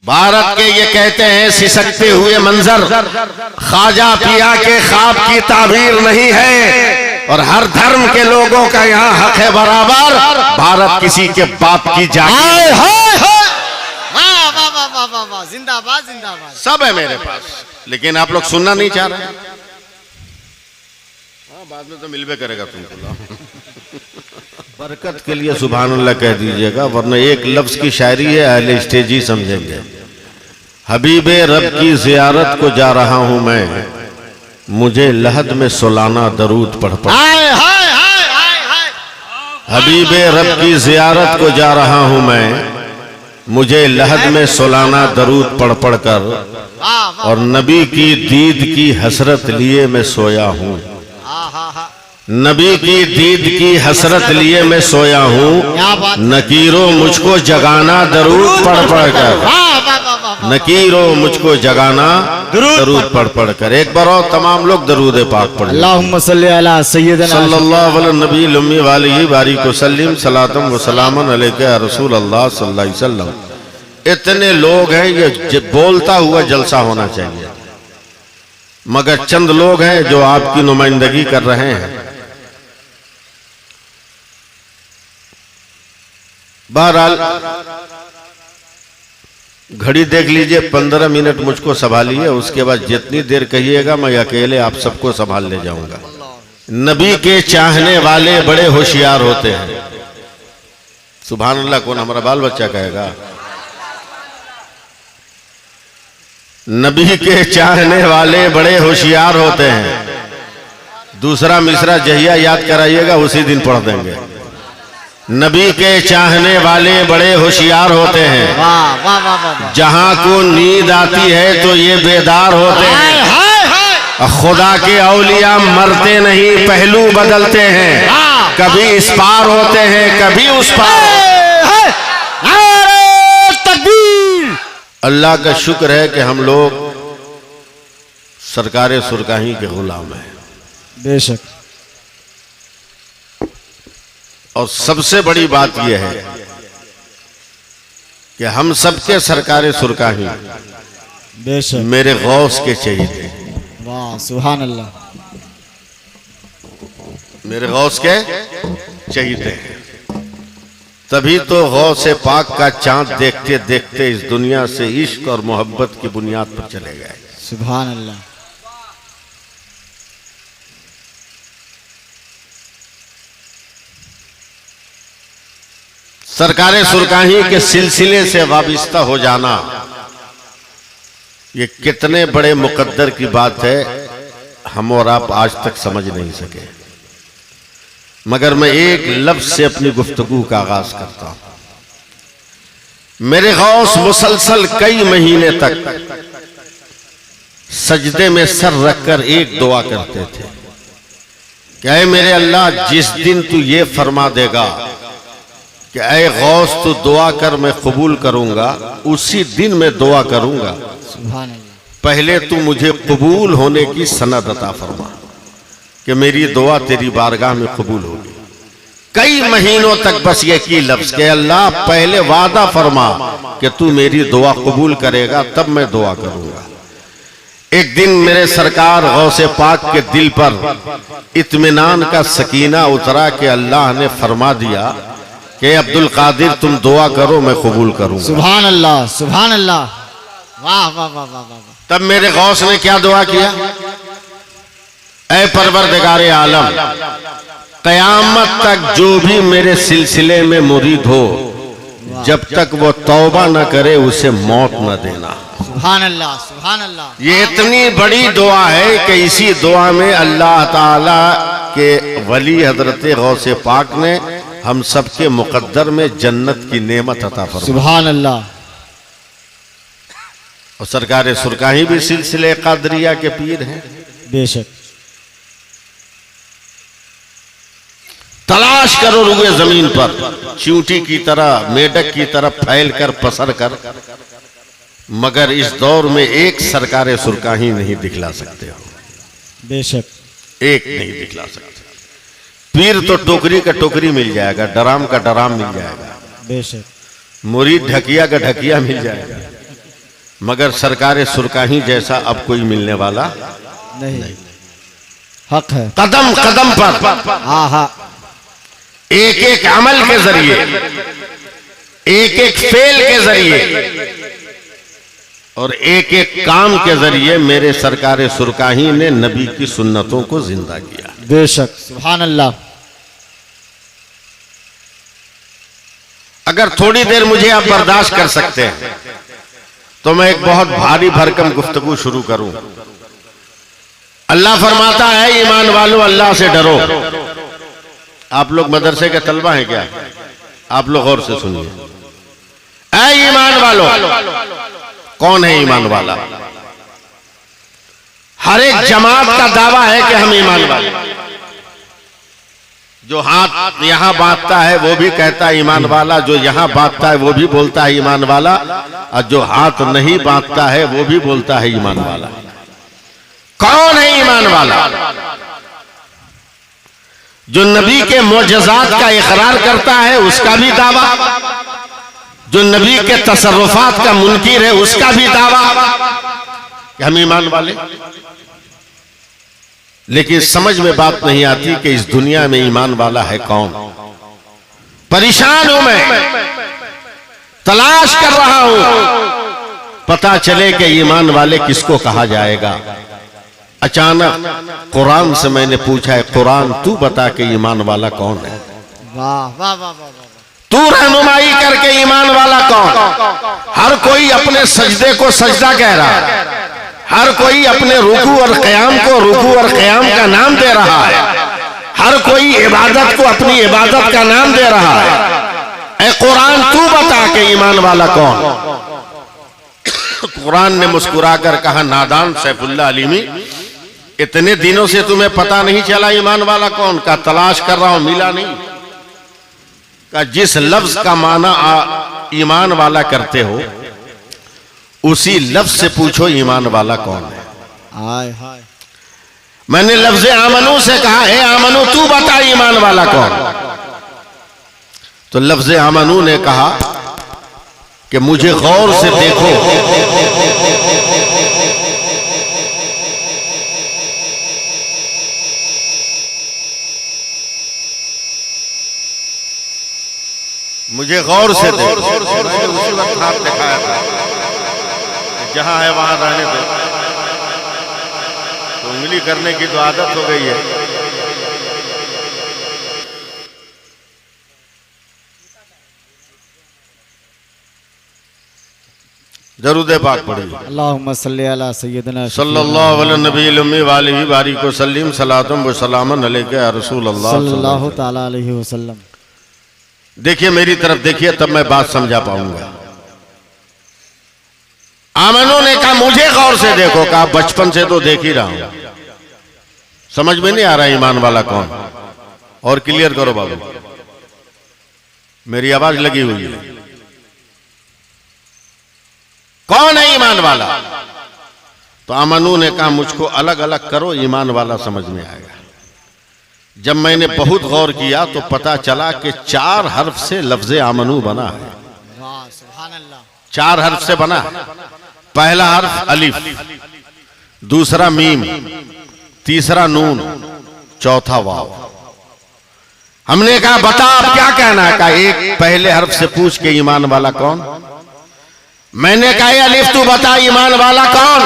भारत के ये कहते हैं सिसकते हुए मंजर ख्वाजा पिया के ख्वाब की ताबीर नहीं है, और हर धर्म के लोगों का यहाँ हक है बराबर, भारत किसी के बाप की जागीर। जिंदाबाद जिंदाबाद। सब है मेरे पास, लेकिन आप लोग सुनना नहीं चाह रहे। हाँ, बाद में तो मिलवे करेगा तुमको। बरकत के लिए सुभान अल्लाह कह दीजिएगा, वरना एक लफ्ज की शायरी है, अहले स्टेज ही समझेंगे। हबीबे रब की जियारत को जा रहा हूं मैं, मुझे लहद में सुलाना दरूद पढ़ पढ़। हबीबे रब की जियारत को जा रहा हूं मैं, मुझे लहद में सुलाना दरूद पढ़ पढ़ कर, और नबी की दीद की हसरत लिए मैं सोया हूं। नबी की दीद की हसरत लिए मैं सोया हूँ, नकीरों मुझको जगाना दरूद पढ़ पढ़ कर। नकीरों मुझको जगाना दरूद पढ़ पढ़ कर। एक बार और तमाम लोग दरूद पाक पढ़ें। अल्लाहुम्मा सल्ली अला सय्यिदना सल्लल्लाहु अलैहि नबी उम्मी वालिही बारिक वसल्लम सलातम व सलामन अलैका रसूल अल्लाह सल्लल्लाहु अलैहि वसल्लम। इतने लोग हैं, ये बोलता हुआ जलसा होना चाहिए, मगर चंद लोग हैं जो आपकी नुमाइंदगी कर रहे हैं। बहरहाल घड़ी देख लीजिए, 15 मिनट मुझको संभालिए, उसके बाद जितनी देर कहिएगा मैं अकेले आप सबको संभाल ले जाऊंगा। नबी के चाहने वाले बड़े होशियार होते हैं। सुभान अल्लाह कौन हमारा बाल बच्चा कहेगा? नबी के चाहने वाले बड़े होशियार होते हैं। दूसरा मिसरा जहिया याद कराइएगा उसी दिन पढ़ देंगे। नबी के चाहने वाले बड़े होशियार होते हैं, जहां को नींद आती है तो ये बेदार होते हैं। खुदा के औलिया मरते नहीं, पहलू बदलते हैं, कभी इस पार होते हैं कभी उस पार। अल्लाह का शुक्र है कि हम लोग सरकारे सुरकाही के गुलाम हैं। बेशक। और सबसे बड़ी बात यह है कि हम सबके सरकारे सुरकाही बेशक मेरे गौस के चहीते। वाह सुभान अल्लाह। मेरे गौस के चहीते हैं, तभी तो गौसे पाक का चांद देखते देखते इस दुनिया से इश्क और मोहब्बत की बुनियाद पर चले गए। सुभान अल्लाह। सरकारे सुरकाही के सिलसिले से वाबिस्ता हो जाना ये कितने बड़े मुकद्दर की बात है, हम और आप आज तक समझ नहीं सके। मगर मैं एक लफ्ज से अपनी गुफ्तगू का आगाज करता हूं। मेरे गौस मुसलसल कई महीने तक सजदे में सर रखकर एक दुआ करते थे कि ऐ मेरे अल्लाह, जिस दिन तू ये फरमा देगा कि ऐ गौस तू दुआ कर मैं कबूल करूंगा, उसी दिन मैं दुआ करूंगा। सुभान अल्लाह। पहले तू मुझे कबूल होने की सनद अता फरमा कि मेरी दुआ तेरी बारगाह में कबूल होगी। कई महीनों तक बस ये की लफ्ज के अल्लाह पहले वादा फरमा कि तू मेरी दुआ कबूल करेगा, तब मैं दुआ करूंगा। एक दिन मेरे सरकार गौसे पाक के दिल पर इत्मीनान का सकीना उतरा कि अल्लाह ने फरमा दिया कि अब्दुल कादिर तुम दुआ करो मैं कबूल करूंगा। सुभान अल्लाह सुभान अल्लाह। वाह वाह वाह वाह वाह। तब मेरे गौस ने क्या दुआ किया? ऐ परवरदिगारे आलम, कयामत तक जो भी मेरे सिलसिले में मुरीद हो, जब तक वो तौबा न करे उसे मौत न देना। सुभान अल्लाह सुभान अल्लाह। ये इतनी बड़ी दुआ है कि इसी दुआ में अल्लाह ताला के वली हजरत गौसे पाक ने हम सबके मुकद्दर में जन्नत की नेमत अता फरमाई। सुभान अल्लाह। और सरकारे सुरकाही भी सिलसिले कादरिया के पीर हैं। बेशक। तलाश करो रुए जमीन पर, चींटी की तरह मेढक की तरह फैल कर पसर कर, मगर इस दौर में एक सरकारे सुरकाही नहीं दिखला सकते हो। बेशक। एक नहीं दिखला सकते। पीर तो टोकरी का टोकरी मिल जाएगा, डराम का डराम मिल जाएगा, बेशक। मुरीद ढकिया का ढकिया मिल जाएगा, मगर सरकार सुरकाही जैसा अब कोई मिलने वाला नहीं, हक है। कदम कदम पर हाँ हाँ, एक एक अमल के जरिए, एक एक फेल के जरिए और एक एक काम के जरिए मेरे सरकार सुरकाही ने नबी की सुन्नतों को जिंदा किया। बेशक, सुभान अल्लाह। अगर थोड़ी देर मुझे आप बर्दाश्त कर सकते हैं तो मैं एक बहुत भारी भरकम गुफ्तगू शुरू करूं। अल्लाह फरमाता है, ईमान वालों अल्लाह से डरो। आप लोग मदरसे के तलबा हैं क्या? आप लोग गौर से सुनिए। ऐ ईमान वालों, कौन है ईमान वाला? हर एक जमात का दावा है कि हम ईमान वाले। जो हाथ यहां बांधता है वो भी कहता है ईमान वाला, जो यहां बांधता है वो भी बोलता है ईमान वाला, और जो हाथ नहीं बांधता है वो भी बोलता है ईमान वाला। कौन है ईमान वाला? जो नबी के मोजज़ात का इकरार करता है उसका भी दावा, जो नबी के तसर्रुफात का मुनकिर है उसका भी दावा कि हम ईमान वाले। लेकिन समझ में बात नहीं आती कि इस दुनिया में ईमान वाला है कौन। परेशान हूं मैं, तलाश कर रहा हूं, पता चले कि ईमान वाले किसको कहा जाएगा। अचानक कुरान से मैंने पूछा है, कुरान तू बता के ईमान वाला कौन है? वाह वाह वाह वाह, तू रहनुमाई करके ईमान वाला कौन? हर कोई अपने सजदे को सजदा कह रहा है, हर कोई अपने रुकू और क़याम को रुकू और क़याम का नाम दे रहा है, हर कोई इबादत को अपनी इबादत का नाम दे रहा है। ऐ कुरान तू बता के ईमान वाला कौन? कुरान ने मुस्कुराकर कहा, नादान सैफुल्लाह अलीमी, इतने दिनों से तुम्हें पता नहीं चला ईमान वाला कौन? का तलाश कर रहा हूं, मिला नहीं। का जिस लफ्ज का माना ईमान वाला करते हो उसी लफ्ज से पूछो ईमान वाला कौन है। हाय हाय, मैंने लफ्ज आमनू से कहा है, आमनू तू बता ईमान वाला कौन? तो लफ्ज आमनू ने कहा कि मुझे गौर से देखो, मुझे गौर से देखो। उसी वक्त हाथ दिखाया था, जहां है वहां रहने दो। तो उंगली करने की तो आदत हो गई है। दरूद पाक पढ़िए। अल्लाहुम्मा सल्ली अला सय्यदिना सल्लल्लाहु अलैहि नबी उम्मी वालिहि बारिक व सल्लिम सलातम व सलामन अलैका या रसूल अल्लाह सल्लल्लाहु ताला अलैहि वसल्लम। देखिए मेरी तरफ देखिए, तब मैं बात समझा पाऊंगा। आमनों ने कहा मुझे गौर से देखो। कहा बचपन से तो देख ही रहा हूं, समझ में नहीं आ रहा ईमान वाला कौन। और क्लियर करो बाबू, मेरी आवाज लगी हुई है। कौन है ईमान वाला? तो आमनू ने कहा मुझको अलग अलग करो, ईमान वाला समझ में आएगा। जब मैंने बहुत गौर किया तो पता चला कि 4 हर्फ से लफ्ज आमनू बना है। वाह सुभान अल्लाह। 4 हर्फ से बना। पहला हर्फ अलिफ, दूसरा मीम, तीसरा नून, चौथा वाव। हमने कहा बता आप क्या कहना है? कहा एक पहले हर्फ से पूछ के ईमान वाला कौन? मैंने कहा अलिफ तू बता ईमान वाला कौन?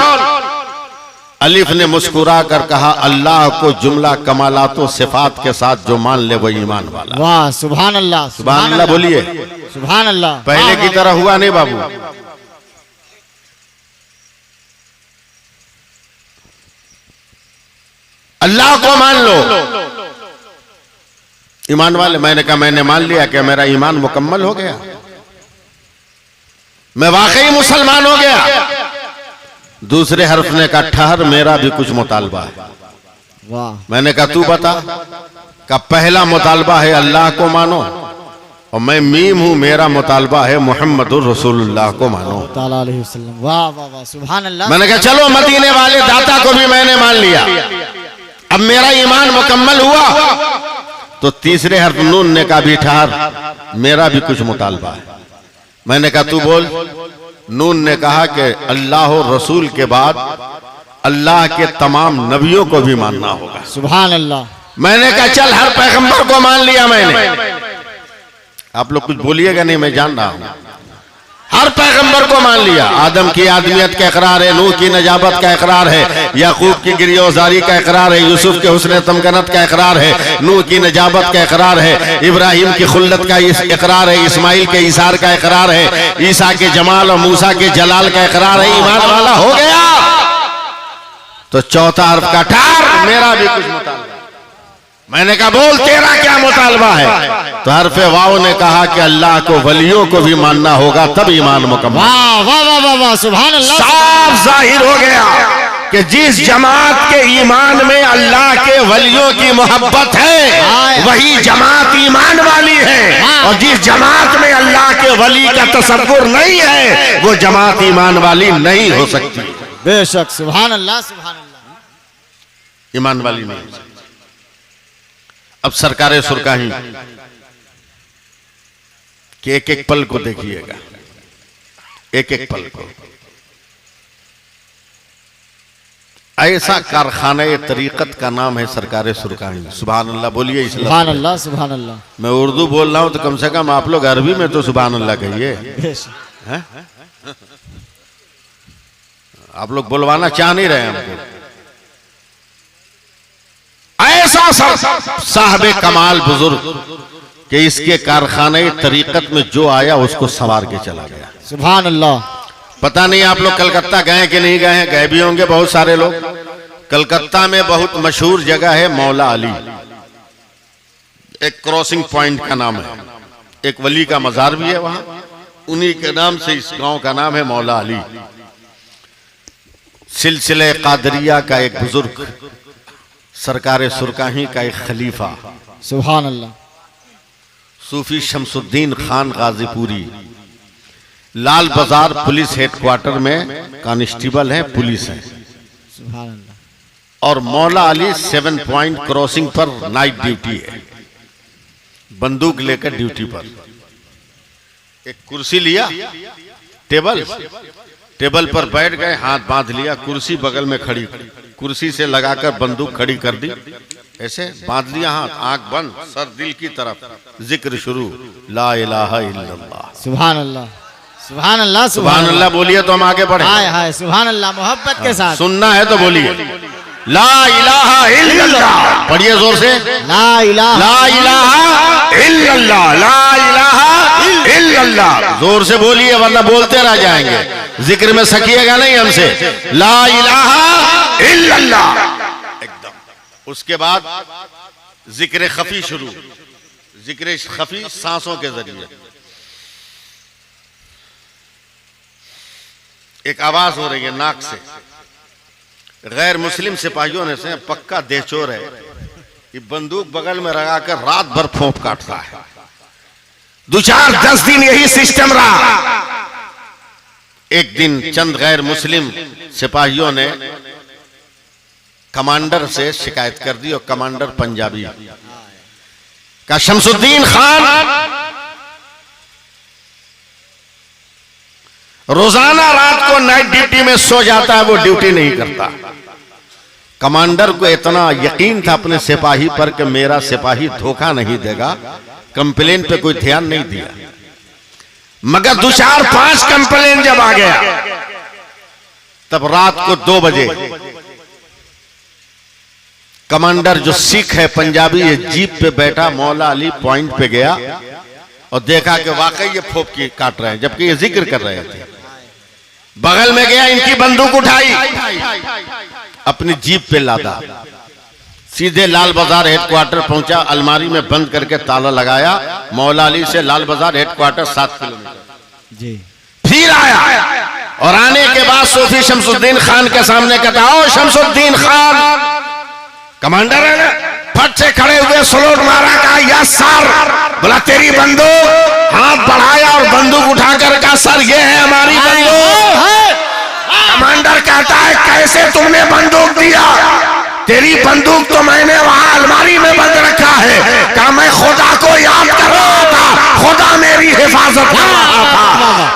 अलिफ ने मुस्कुरा कर कहा अल्लाह को जुमला कमालातो सिफात के साथ जो मान ले वो ईमान वाला। वाह सुभान अल्लाह, सुभान अल्लाह बोलिए। सुभान अल्लाह। पहले की तरह हुआ नहीं बाबू। अल्लाह को मान लो, ईमान वाले। मैंने कहा मैंने मान लिया कि मेरा ईमान मुकम्मल हो गया, मैं वाकई मुसलमान हो गया। दूसरे हर्फ ने कहा ठहर, मेरा भी कुछ मुतालबा है। वाह। मैंने कहा तू बता। का पहला मुतालबा है अल्लाह को मानो, और मैं मीम हूं, मेरा मुतालबा है मुहम्मदुर रसूलुल्लाह को मानो ताला अलैहि वसल्लम। वाह वाह वाह सुभान अल्लाह। मैंने कहा चलो मदीने वाले दाता को भी मैंने मान लिया, अब मेरा ईमान मुकम्मल हुआ। तो तीसरे हर्फ नून ने कहा भी ठहर, मेरा भी कुछ मुतालबा है। मैंने कहा तू बोल। नून ने कहा कि अल्लाह और रसूल के बाद अल्लाह के तमाम नबियों को भी मानना होगा। सुभान अल्लाह। मैंने कहा चल हर पैगंबर को मान लिया मैंने। आप लोग कुछ बोलिएगा नहीं, मैं जान रहा हूं। हर पैगंबर को मान लिया। आदम की आदमियत का इकरार है, नूह की नजाबत का इकरार है, याकूब की गिरियोजारी का इकरार है, यूसुफ के हुस्न तमकनत का इकरार है, नूह की नजाबत का इकरार है, इब्राहिम की खुल्लत का इकरार है, इस्माइल के इसार का इकरार है, ईसा के जमाल और मूसा के जलाल का इकरार है। ईमान वाला हो गया तो चौथा हर्फ का ठार मेरा भी कुछ मुतालबा। मैंने कहा बोल तेरा क्या मुतालबा है? तो हर्फ वाव ने कहा कि अल्लाह को वलियों को भी मानना होगा तब ईमान मुकम्मल। वाह वाह वाह वाह वाह, सुभान अल्लाह। साफ जाहिर हो गया कि जिस जमात के ईमान में अल्लाह के वलियों की मोहब्बत है वही जमात ईमान वाली है, और जिस जमात में अल्लाह के वली का तसव्वुर नहीं है वो जमात ईमान वाली नहीं हो सकती। बेशक, सुभान अल्लाह सुभान अल्लाह। ईमान वाली नहीं हो सकती। अब सरकारे सुरकाही कि एक एक पल को देखिएगा, एक एक पल को। ऐसा कारखाना तरीकत का नाम है सरकारे सुरकाही। सुभान अल्लाह बोलिए। सुभान अल्लाह सुभान अल्लाह। मैं उर्दू बोल रहा हूं तो कम से कम आप लोग अरबी में तो सुभान अल्लाह कहिए। आप लोग बुलवाना चाह नहीं रहे हमको। ऐसा साहब कमाल बुजुर्ग कि इसके कारखाने तरीकत में जो आया उसको संवार के चला गया। सुभान अल्लाह। पता नहीं आप लोग कलकत्ता गए कि नहीं गए हैं, गए भी होंगे बहुत सारे लोग। कलकत्ता में बहुत मशहूर जगह है मौला अली, एक क्रॉसिंग पॉइंट का नाम है, एक वली का मजार भी है वहां, उन्हीं के नाम से इस गांव का नाम है मौला अली। सिलसिले कादरिया का एक बुजुर्ग, सरकारे सुरकाही का एक खलीफा, सुभान अल्लाह, सूफी शमसुद्दीन खान गाजीपुरी, लाल बाजार पुलिस हेडक्वार्टर में कांस्टेबल है, पुलिस है। सुभान अल्लाह। और मौला अली 7 पॉइंट क्रॉसिंग पर नाइट ड्यूटी है, बंदूक लेकर ड्यूटी पर। एक कुर्सी लिया, टेबल पर बैठ गए, हाथ बांध लिया, कुर्सी बगल में खड़ी, कुर्सी से लगाकर बंदूक खड़ी कर दी, ऐसे बांध लिया हाथ, आंख बंद, सर दिल की तरफ, जिक्र शुरू, ला इलाहा इल्लल्लाह। सुभान अल्लाह सुभान अल्लाह सुभान अल्लाह बोलिए तो हम आगे बढ़े। हाय हाय, सुभान अल्लाह, मोहब्बत के साथ सुनना है तो बोलिए ला इलाहा इल्लल्लाह। पढ़िए जोर से, ला इलाहा इल्लल्लाह, ला इलाहा इल्लल्लाह। जोर से बोलिए वरना बोलते रह जाएंगे, जिक्र में सकिएगा नहीं हमसे। ला इलाहा इल्लल्लाह एकदम। उसके बाद जिक्र खफी शुरू, जिक्र खफी सांसों के जरिए। एक आवाज हो रही है नाक से, गैर मुस्लिम सिपाहियों ने से पक्का देहचोर है, ये बंदूक बगल में लगाकर रात भर फोंप काटता है। 2-4-10 दिन यही सिस्टम रहा। एक दिन चंद गैर मुस्लिम सिपाहियों ने कमांडर से शिकायत कर दी, और कमांडर पंजाबी का शमसुद्दीन खान रोजाना रात को नाइट ड्यूटी में सो जाता है, वो ड्यूटी नहीं करता। कमांडर को इतना यकीन था अपने सिपाही पर कि मेरा सिपाही धोखा नहीं देगा, कंप्लेन पे कोई ध्यान नहीं दिया। मगर 2-4-5 कंप्लेन जब आ गया, तब रात को 2 बजे कमांडर जो सिख है पंजाबी, ये जीप पे बैठा मौला अली पॉइंट पे गया और देखा कि वाकई ये फोप की काट रहे हैं, जबकि ये जिक्र कर रहे थे। बगल में गया, इनकी बंदूक उठाई, अपनी जीप पे लादा, सीधे लाल बाजार हेडक्वार्टर पहुंचा, अलमारी में बंद करके ताला लगाया। मौला अली से लाल बाजार हेडक्वार्टर 7 किलोमीटर जी। फिर आया और आने के बाद सूफी शमसुद्दीन खान के सामने कहता, ओ शमसुद्दीन खान, कमांडर है ना, फट से खड़े हुए सलोट मारा, कहा यस सर। बोला तेरी बंदूक, हाथ बढ़ाया और बंदूक उठाकर कहा सर ये है हमारी बंदूक। कमांडर कहता है कैसे तुमने बंदूक दिया? तेरी बंदूक तो मैंने वहां अलमारी में बंद रखा है। कहा मैं खुदा को याद कर रहा था, खुदा मेरी हिफाजत कर रहा था।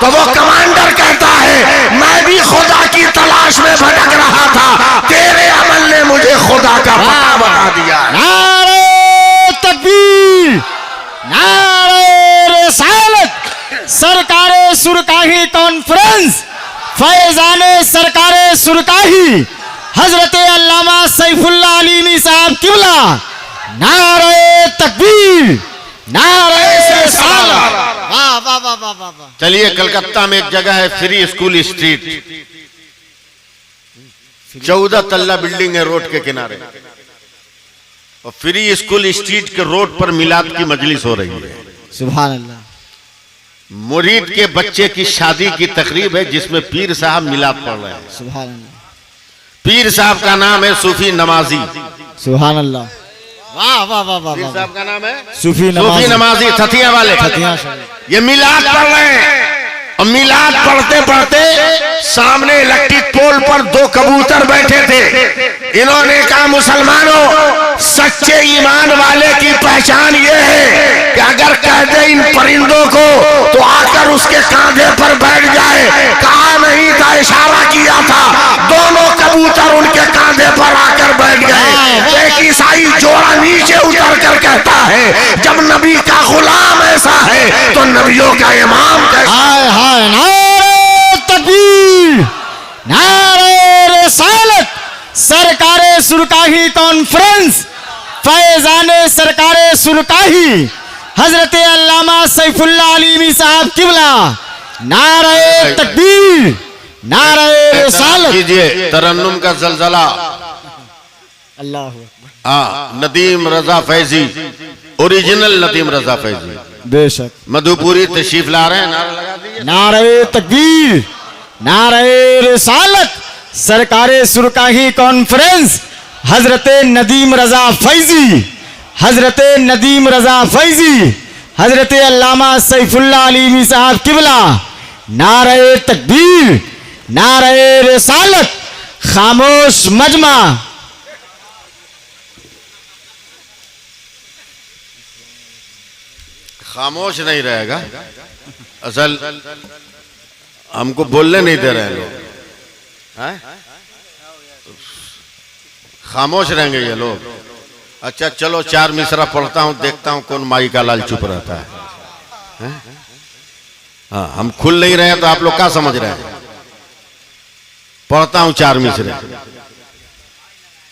तो वो कमांडर कहता है मैं भी खुदा की तलाश में भटक रहा था, तेरे अमल ने मुझे खुदा का पता बता दिया। नारे तकबीर, नारे रिसालत, सरकारे सुरकाही कॉन्फ्रेंस, फैजाने सरकारे सुरकाही, हजरत अल्लामा सैफुल्लाह अलीमी साहब किबला, नारे तकबीर, नारे रिसालत। वाह वाह वाह वाह वाह वाह। चलिए, कलकत्ता में एक जगह है फ्री स्कूल स्ट्रीट, 14 तल्ला बिल्डिंग है रोड के किनारे, और फ्री स्कूल स्ट्रीट के रोड पर मिलाद की मजलिस हो रही है। सुभान अल्लाह। मुरीद के बच्चे की शादी की तकरीब है जिसमें पीर साहब मिलाद पढ़ रहे हैं। सुभान अल्लाह, पीर साहब का नाम है सूफी नमाजी। सुभान अल्लाह। वाह वाह वाह वाह पीर वाह। साहब का नाम है सूफी सूफी नमाजी, थतिया वाले। थतिया शरीफ। ये मिलाद पढ़ रहे हैं, और मिलाद पढ़ते पढ़ते सामने इलेक्ट्रिक पोल पर 2 कबूतर बैठे थे। इन्होंने कहा मुसलमानों, सच्चे ईमान वाले की पहचान ये है कि अगर कह दे इन परिंदों को तो आकर उसके कांधे पर बैठ जाए। कहा नहीं था, इशारा किया था, दोनों कबूतर उनके कांधे पर आकर बैठ गए। एक ईसाई जोड़ा नीचे उतर कर कहता है जब नबी का गुलाम ऐसा है तो नबियों का इमाम कैसा। हाय हाय, नारे तकबीर, नारे रिसालत, सरकारे सुरकाही कॉन्फ्रेंस, फैजाने सरकारे सुरकाही, हजरत अल्लामा सैफुल्लाह अलीमी साहब किबला, नारे तकबीर, नारे रिसालत। कीजिए तरन्नुम का जलजला। अल्लाह हाँ, नदीम रजा फैजी, ओरिजिनल नदीम रजा फैजी, बेशक। मधुपुरी तशरीफ ला रहे हैं। नारा लगा दीजिए। नारे तकबीर, नारे रिसालत, सरकारे सुरकाही कॉन्फ्रेंस, हजरत नदीम रजा फैजी, हजरत नदीम रजा फैजी, हजरत अल्लामा सैफुल्लाह अलीमी साहब किबला, नारे तकबीर, नारे रिसालत, खामोश मजमा। खामोश नहीं रहेगा, असल हमको बोलने नहीं दे रहे हैं लोग, हैं? खामोश रहेंगे ये लोग। अच्छा चलो 4 मिसरा पढ़ता हूं, देखता हूं कौन माई का लाल चुप रहता है। हाँ, हम खुल नहीं रहे तो आप लोग क्या समझ रहे हैं। पढ़ता हूं 4 मिसरे।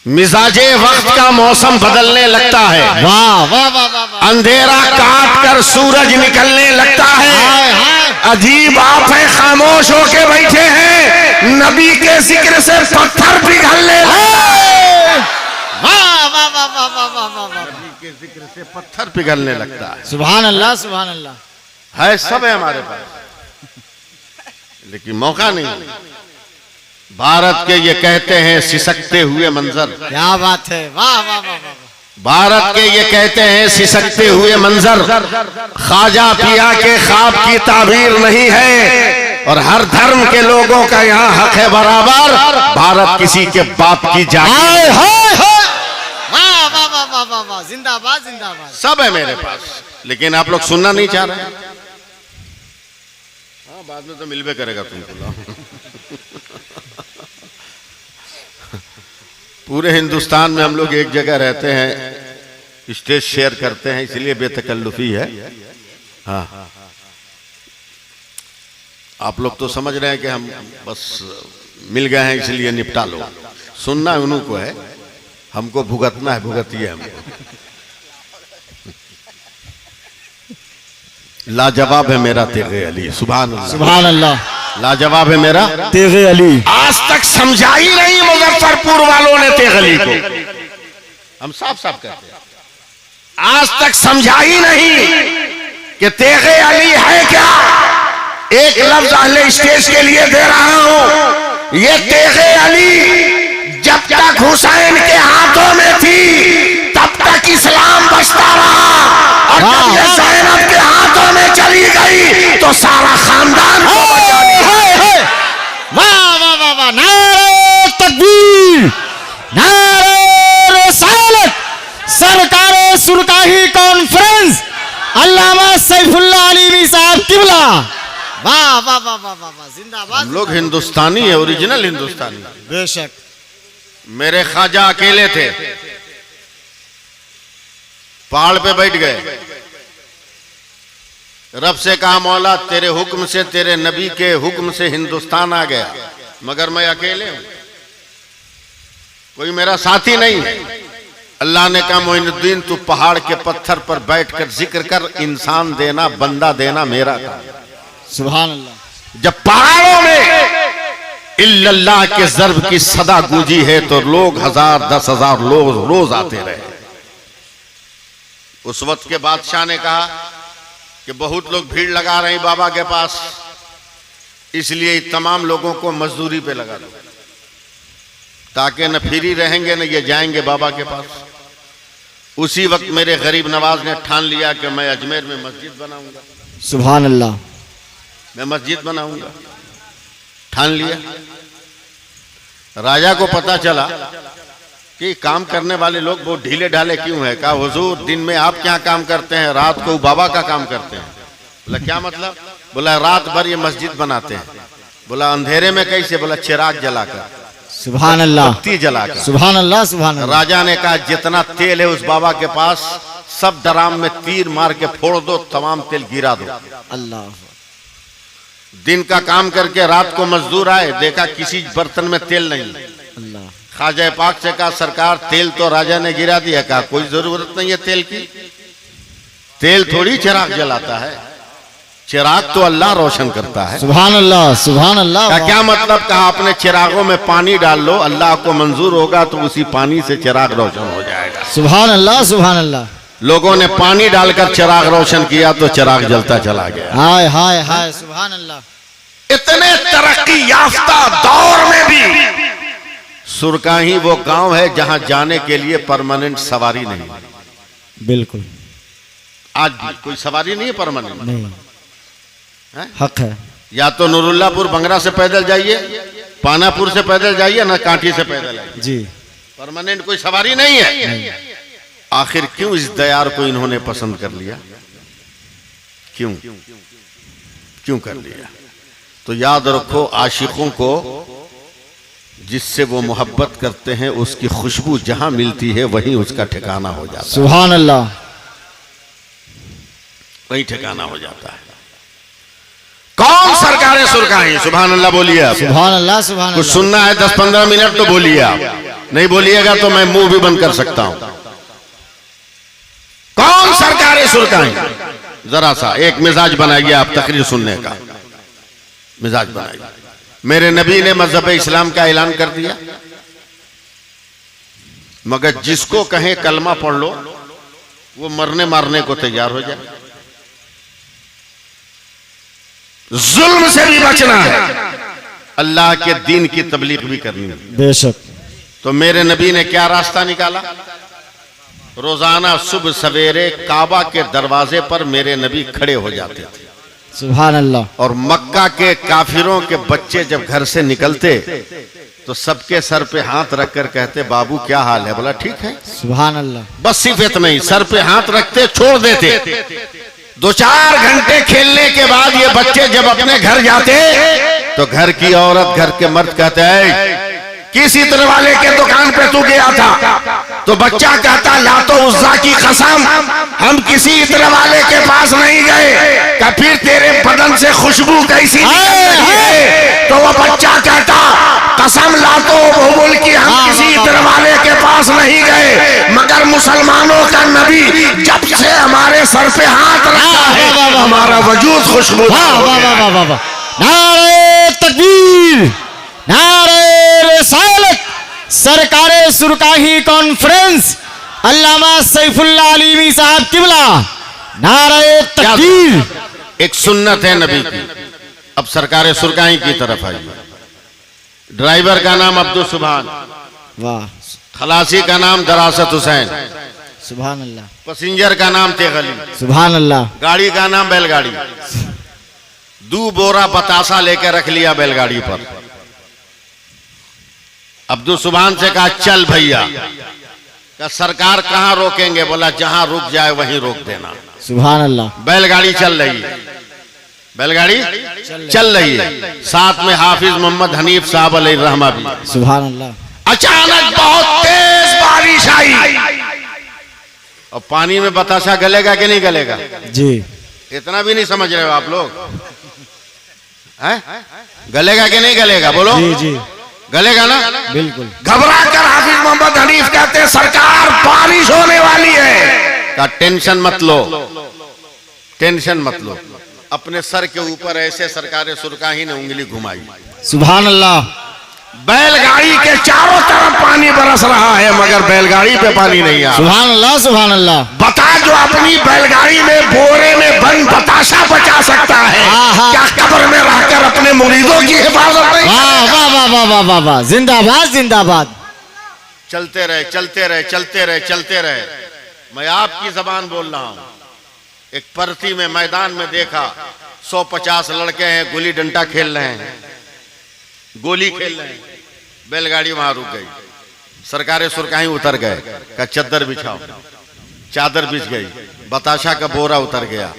मिजाजे वक्त का मौसम बदलने लगता है, वाह वाह वाह वाह। अंधेरा काट कर सूरज निकलने लगता है। अजीब आप है, खामोश होके बैठे हैं, नबी के जिक्र से पत्थर पिघलने लगता है। वाह वाह वाह वाह वाह वाह वाह वाह। नबी के जिक्र से पत्थर पिघलने लगता है। सुभान अल्लाह, सुभान अल्लाह। है सब है हमारे पास, लेकिन मौका नहीं। भारत के ये कहते हैं सिसकते हुए मंजर, क्या बात है, वाह वाह वाह वाह। भारत के ये कहते हैं सिसकते हुए मंजर, ख्वाजा पिया के ख्वाब की ताबीर नहीं है, और हर धर्म के लोगों का यहाँ हक है बराबर, भारत किसी के बाप की जागीर। वाह वाह वाह वाह वाह वाह, जिंदाबाद जिंदाबाद। सब है मेरे पास, लेकिन आप लोग सुनना नहीं चाह रहे। हाँ, बाद में तो मिलवे करेगा तुमको। पूरे हिंदुस्तान में हम लोग एक जगह रहते हैं, स्टेज शेयर करते हैं, इसलिए बेतकल्लुफी है। हाँ, आप लोग तो समझ रहे हैं कि हम बस मिल गए हैं इसलिए निपटा लो। सुनना उन्हीं को है, हमको भुगतना है, भुगतिए हमको। लाजवाब है मेरा तेगे अली, सुभान अल्लाह, सुभान अल्लाह। लाजवाब है मेरा तेगे अली। आज तक समझा ही नहीं मुजफ्फरपुर वालों ने तेग अली को। हम साफ साफ कहते हैं, आज तक समझा ही नहीं कि तेगे अली है क्या। एक लफ्ज अहले स्टेज के लिए दे रहा हूं, ये तेगे अली जब तक हुसैन के हाथों में थी तब तक इस्लाम बचता रहा, और जब ये ज़ैनब के हाथों में चली गई तो सारा खानदान को बचा लिया। वाह वाह वाह वाह, नारे तकबीर, नारे रिसालत, सरकारे सुरकाही कॉन्फ्रेंस, अल्लामा सैफुल्लाह अलीमी साहब किबला। वाह वाह वाह वाह वाह वाह, जिंदाबाद। हम लोग हिंदुस्तानी है, ओरिजिनल हिंदुस्तानी। बेशक। मेरे ख्वाजा अकेले थे, पहाड़ पे बैठ गए, रब से कहा मौला तेरे हुक्म से, तेरे नबी के हुक्म से हिंदुस्तान आ गया, मगर मैं अकेले हूं, कोई मेरा साथी नहीं है। अल्लाह ने कहा मोइनुद्दीन तू पहाड़ के पत्थर पर बैठकर जिक्र कर, इंसान देना बंदा देना मेरा काम। सुभान अल्लाह। जब पहाड़ों में इल्लल्लाह के ज़र्ब की सदा गूंजी है तो लोग 1000 10,000 लोग रोज आते रहे। उस वक्त के बादशाह ने कहा कि बहुत लोग भीड़ लगा रहे हैं बाबा के पास, इसलिए तमाम लोगों को मजदूरी पे लगा दो, ताकि न फ्री रहेंगे न ये जाएंगे बाबा के पास। उसी वक्त मेरे गरीब नवाज ने ठान लिया कि मैं अजमेर में मस्जिद बनाऊंगा। सुभान अल्लाह। मैं मस्जिद बनाऊंगा, ठान लिया। राजा को पता चला कि काम करने वाले लोग बहुत ढीले ढाले क्यों हैं। कहा हुजूर दिन में आप क्या काम करते हैं, रात को बाबा का काम करते हैं। बोला क्या मतलब? बोला रात भर ये मस्जिद बनाते हैं। बोला अंधेरे में कैसे? बोला चिराग जलाकर, सुभान अल्लाह, बत्ती जलाकर। सुभान अल्लाह, सुभान अल्लाह। राजा ने कहा जितना तेल है उस बाबा के पास सब डराम में तीर मार के फोड़ दो, तमाम तेल गिरा दो। अल्लाह। दिन का काम करके रात को मजदूर आए, देखा किसी बर्तन में तेल नहीं। अल्लाह। ख्वाजा पाक से कहा सरकार तेल तो राजा ने गिरा दिया। कहा कोई जरूरत नहीं है तेल की, तेल थोड़ी चिराग जलाता है, चिराग तो अल्लाह रोशन करता है। सुभान अल्लाह, सुभान अल्लाह। का क्या मतलब? कहा अपने चिरागों में पानी डाल लो, अल्लाह को मंजूर होगा तो उसी पानी से चिराग रोशन हो जाएगा। सुभान अल्लाह, सुभान अल्लाह। लोगों ने पानी डालकर चिराग रोशन किया तो चिराग जलता चला गया। हाय हाय हाय, सुभान अल्लाह। इतने तरक्की याफ्ता दौर में भी सुरकाही वो गांव है जहां जाने के लिए परमानेंट सवारी नहीं। बिल्कुल। आज भी कोई सवारी नहीं है परमानेंट। नहीं है? हक है। या तो नूरुल्लापुर बंगरा से पैदल जाइए, पानापुर से पैदल जाइए, ना कांठी से पैदल आइए। जी। परमानेंट कोई सवारी नहीं है। आखिर क्यों इस दयार को इन्होंने पसंद कर लिया? क्यों क्यों कर लिया? तो याद रखो आशिकों को जिससे वो मोहब्बत करते हैं उसकी खुशबू जहां मिलती है वहीं उसका ठिकाना हो जाता है। सुभान अल्लाह। वहीं ठिकाना हो जाता है। कौन सरकारें सुरकाएं? सुभान अल्लाह बोलिए आप। सुभान अल्लाह, सुभान कुछ अल्लाह। सुनना है 10-15 मिनट तो बोलिए आप, नहीं बोलिएगा तो मैं मुंह भी बंद कर सकता हूं। कौन सरकारें सुरकाएं? जरा सा एक मिजाज बनाइए आप, तकरीर सुनने का मिजाज बनाइए। मेरे नबी ने मजहब इस्लाम का ऐलान कर दिया, मगर जिसको कहें कलमा पढ़ लो वो मरने मारने को तैयार हो जाए। जुल्म से भी बचना है, अल्लाह के दीन की तबलीग भी करनी है। बेशक। तो मेरे नबी ने क्या रास्ता निकाला? रोजाना सुबह सवेरे काबा के दरवाजे पर मेरे नबी खड़े हो जाते थे। सुभान अल्लाह। और मक्का के काफिरों के बच्चे जब घर से निकलते तो सबके सर पे हाथ रखकर कहते बाबू क्या हाल है? बोला ठीक है। सुभान अल्लाह। बस सिर्फ इतना ही, सर पे हाथ रखते छोड़ देते। 2-4 घंटे खेलने के बाद ये बच्चे जब अपने घर जाते तो घर की औरत घर के मर्द कहते हैं किस इत्र वाले के दुकान पे तू गया था? तो बच्चा कहता लातो उज़्ज़ा की कसम हम किसी इत्र वाले के पास नहीं गए। का फिर तेरे बदन से खुशबू कैसी निकल रही है? तो वो बच्चा कहता कसम लातो बहुबुल की हम किसी इत्र वाले के पास नहीं गए, मगर मुसलमानों का नबी जब से हमारे सर पे हाथ रखा है हमारा वजूद खुशबू। नारे तकबीर, नारे रिसालत। सरकारे सुरकाही कॉन्फ्रेंस अल्लामा सैफुल्लाह अलीमी साहब किबला। नारे तकबीर। एक सुन्नत है नबी की। अब सरकारे सुरकाही की तरफ आई। ड्राइवर का नाम अब्दुल सुभान, वाह। खलासी का नाम दरासत हुसैन, सुभान अल्लाह। पैसेंजर का नाम तेगली, सुभान अल्लाह। गाड़ी का नाम बैलगाड़ी। 2 बोरा बतासा लेकर रख लिया बैलगाड़ी पर। अब्दुल सुभान से कहा चल भैया। का सरकार कहां रोकेंगे? बोला जहां रुक जाए वहीं रोक देना। सुभान अल्लाह। बैलगाड़ी चल रही है, बैलगाड़ी चल रही है, साथ में हाफिज मोहम्मद हनीफ साहब अलैहि रहमा भी। सुभान अल्लाह। अचानक बहुत तेज बारिश आई और पानी में बताशा गलेगा कि नहीं गलेगा? जी। इतना भी नहीं समझ रहे हो आप लोग? हैं? गलेगा कि नहीं गलेगा? बोलो। जी जी गलेगा ना? बिल्कुल। घबरा कर हाफिज मोहम्मद हनीफ कहते हैं सरकार बारिश होने वाली है। का टेंशन मत लो, टेंशन मत लो। अपने सर के ऊपर ऐसे सरकार सुरकाही ने उंगली घुमाई। सुभान अल्लाह। बैलगाड़ी के चारों तरफ पानी बरस रहा है मगर बैलगाड़ी पे पानी नहीं आ रहा। सुभान अल्लाह सुभान अल्लाह। बता जो अपनी बैलगाड़ी में बोरे में बंद बताशा बचा सकता है, क्या कब्र में रहकर अपने मुरीदों की हिफाजत नहीं? वाह वाह वाह वाह वाह वाह वाह, जिंदाबाद जिंदाबाद। चलते रहे चलते रहे चलते रहे चलते रहे। मैं आपकी जबान बोल रहा हूं। एक परती में मैदान में देखा 150 लड़के हैं, गुली डंडा खेल रहे हैं, गोली खेल रहे हैं। बैलगाड़ी वहां रुक गई, सरकारें सुरकाही उतर गए, का चद्दर बिछाओ, चादर बिछ गई, बताशा का बोरा उतर गया।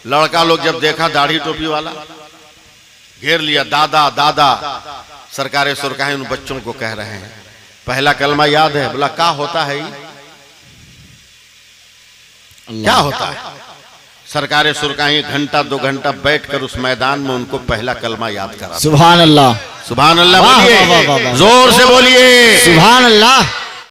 लड़का लोग जब देखा दाढ़ी टोपी वाला घेर लिया, दादा दादा। सरकारें सुरकाही उन बच्चों को कह रहे हैं पहला कलमा याद है? बोला क्या होता है ये? क्या होता है? सरकारें सुरकाही घंटा 2 घंटा बैठकर उस मैदान में उनको पहला कलमा याद करा। सुभान अल्लाह। सुभान अल्लाह वाह, बोलिए, वाह, वाह, वाह, वाह। जोर से बोलिए सुभान अल्लाह।